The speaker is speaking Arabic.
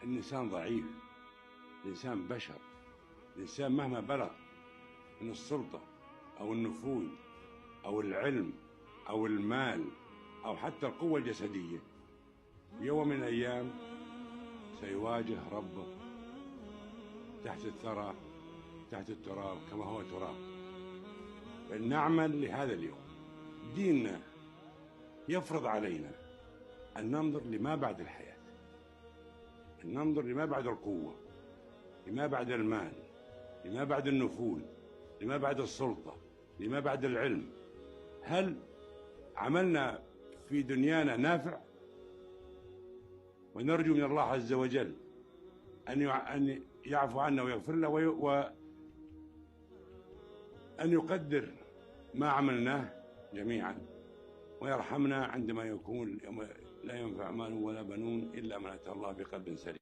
الإنسان ضعيف، الإنسان بشر، الإنسان مهما بلغ من السلطة أو النفوذ أو العلم أو المال أو حتى القوة الجسدية، يوم من الأيام سيواجه ربه تحت الثرى، تحت التراب كما هو تراب. فلنعمل لهذا اليوم. ديننا يفرض علينا أن ننظر لما بعد الحياة، أن ننظر لما بعد القوة، لما بعد المال، لما بعد النفوذ، لما بعد السلطة، لما بعد العلم. هل عملنا في دنيانا نافع؟ ونرجو من الله عز وجل أن يعفو عنا ويغفر لنا وأن يقدر ما عملناه جميعا، ويرحمنا عندما يكون لا ينفع مال ولا بنون إلا من أتى الله بقلب سليم.